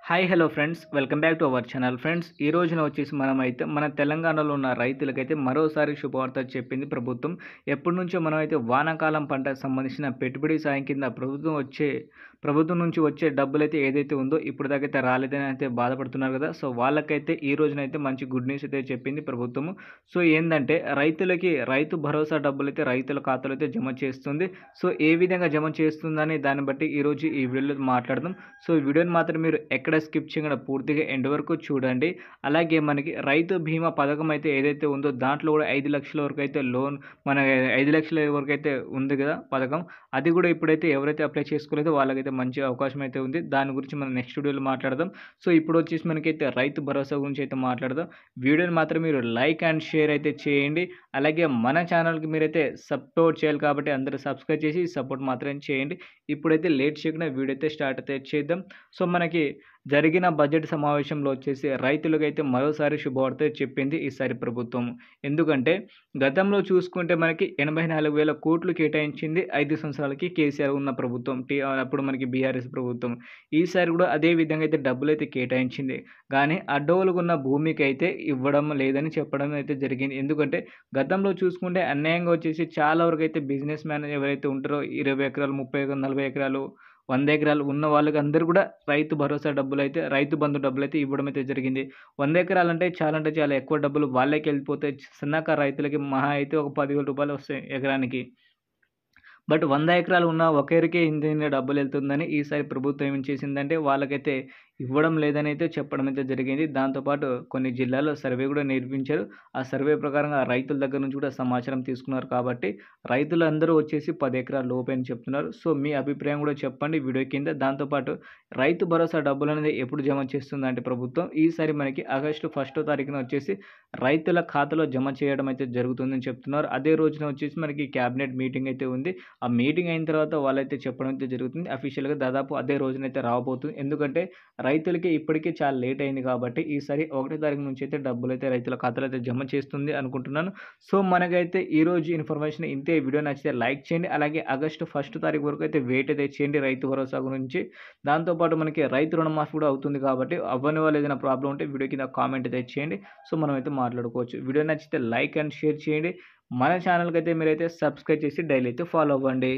Hi hello friends welcome back to our channel friends ఈ రోజున వచ్చేసి మనమైతే మన తెలంగాణలో ఉన్న రైతులకైతే మరోసారి శుభవార్త చెప్పింది ప్రభుత్వం. ఎప్పటి నుంచో మనమైతే వానాకాలం పంటకు సంబంధించిన పెట్టుబడి సాయం కింద ప్రభుత్వం నుంచి వచ్చే డబ్బులైతే ఏదైతే ఉందో ఇప్పుడు దాకైతే రాలేదని అయితే బాధపడుతున్నారు కదా. సో వాళ్ళకైతే ఈ రోజునైతే మంచి గుడ్ న్యూస్ అయితే చెప్పింది ప్రభుత్వము. సో ఏందంటే రైతులకి రైతు భరోసా డబ్బులైతే రైతుల ఖాతాలో అయితే జమ చేస్తుంది. సో ఏ విధంగా జమ చేస్తుందని దాన్ని బట్టి ఈరోజు ఈ వీడియోలో మాట్లాడదాం. సో ఈ వీడియోని మాత్రం మీరు ఎక్కడ స్కిప్ చేయకుండా పూర్తిగా ఎండ్ వరకు చూడండి. అలాగే మనకి రైతు బీమా పథకం అయితే ఏదైతే ఉందో దాంట్లో కూడా 5 లక్షల వరకు అయితే లోన్ మన 5 లక్షల వరకు అయితే ఉంది కదా పథకం. అది కూడా ఇప్పుడైతే ఎవరైతే అప్లై చేసుకోలేదో వాళ్ళకైతే మంచి అవకాశం అయితే ఉంది. దాని గురించి మనం నెక్స్ట్ వీడియోలో మాట్లాడదాం. సో ఇప్పుడు వచ్చేసి మనకైతే రైతు భరోసా గురించి అయితే మాట్లాడదాం. వీడియోని మాత్రం మీరు లైక్ అండ్ షేర్ అయితే చేయండి. అలాగే మన ఛానల్కి మీరైతే సపోర్ట్ చేయాలి కాబట్టి అందరూ సబ్స్క్రైబ్ చేసి సపోర్ట్ మాత్రం చేయండి. ఇప్పుడైతే లేట్ చేయకుండా వీడియో అయితే స్టార్ట్ అయితే చేద్దాం. సో మనకి జరిగిన బడ్జెట్ సమావేశంలో వచ్చేసి రైతులకైతే మరోసారి శుభవార్త చెప్పింది ఈసారి ప్రభుత్వం. ఎందుకంటే గతంలో చూసుకుంటే మనకి 84,000 కోట్లు కేటాయించింది 5 సంవత్సరాలకి కేసీఆర్ ఉన్న ప్రభుత్వం. అప్పుడు మనకి బీఆర్ఎస్ ప్రభుత్వం. ఈసారి కూడా అదే విధంగా అయితే డబ్బులైతే కేటాయించింది. కానీ అడ్డగోలుగున్న భూమికి అయితే ఇవ్వడం లేదని చెప్పడం అయితే జరిగింది. ఎందుకంటే గతంలో చూసుకుంటే అన్యాయంగా వచ్చేసి చాలా వరకు అయితే బిజినెస్ మ్యాన్ ఎవరైతే ఉంటారో 20 ఎకరాలు, 30 ఎకరాలు, 40 ఎకరాలు, 100 ఎకరాలు ఉన్న వాళ్ళకి అందరూ కూడా రైతు భరోసా డబ్బులైతే రైతు బంధు డబ్బులైతే ఇవ్వడం అయితే జరిగింది. 100 ఎకరాలంటే చాలా ఎక్కువ డబ్బులు వాళ్ళకే వెళ్ళిపోతాయి. సన్నకారు రైతులకి మహా అయితే ఒక 10,000 రూపాయలు వస్తాయి ఎకరానికి. బట్ 100 ఎకరాలు ఉన్న ఒకరికే ఇంత డబ్బులు వెళ్తుందని ఈసారి ప్రభుత్వం ఏం చేసిందంటే వాళ్ళకైతే ఇవ్వడం లేదని అయితే చెప్పడం అయితే జరిగింది. దాంతోపాటు కొన్ని జిల్లాల్లో సర్వే కూడా నిర్వహించారు. ఆ సర్వే ప్రకారంగా రైతుల దగ్గర నుంచి కూడా సమాచారం తీసుకున్నారు. కాబట్టి రైతులందరూ వచ్చేసి 10 ఎకరాల లోపే అని చెప్తున్నారు. సో మీ అభిప్రాయం కూడా చెప్పండి వీడియో కింద. దాంతోపాటు రైతు భరోసా డబ్బులు అనేది ఎప్పుడు జమ చేస్తుందంటే ప్రభుత్వం ఈసారి మనకి ఆగస్టు 1వ తారీఖున వచ్చేసి రైతుల ఖాతాలో జమ చేయడం అయితే జరుగుతుందని చెప్తున్నారు. అదే రోజున వచ్చేసి మనకి క్యాబినెట్ మీటింగ్ అయితే ఉంది. ఆ మీటింగ్ అయిన తర్వాత వాళ్ళైతే చెప్పడం అయితే జరుగుతుంది. అఫీషియల్‌గా దాదాపు అదే రోజునైతే రాబోతుంది. ఎందుకంటే రైతులకి ఇప్పటికే చాలా లేట్ అయింది కాబట్టి ఈసారి 1 తారీఖు నుంచి అయితే డబ్బులైతే రైతుల ఖాతాలో అయితే జమ చేస్తుంది అనుకుంటున్నాను. సో మనకైతే ఈరోజు ఇన్ఫర్మేషన్ ఇంతే. వీడియో నచ్చితే లైక్ చేయండి. అలాగే ఆగస్టు 1 తారీఖు వరకు అయితే వెయిట్ అయితే చేయండి రైతు భరోసా గురించి. దాంతోపాటు మనకి రైతు రుణమాఫీ కూడా అవుతుంది కాబట్టి అవ్వని వాళ్ళు ఏదైనా ప్రాబ్లమ్ ఉంటే వీడియో కింద కామెంట్ అయితే చేయండి. సో మనమైతే మాట్లాడుకోవచ్చు. వీడియో నచ్చితే లైక్ అండ్ షేర్ చేయండి. మన ఛానల్‌కి అయితే మీరైతే సబ్స్క్రైబ్ చేసి డైలీ అయితే ఫాలో అవ్వండి.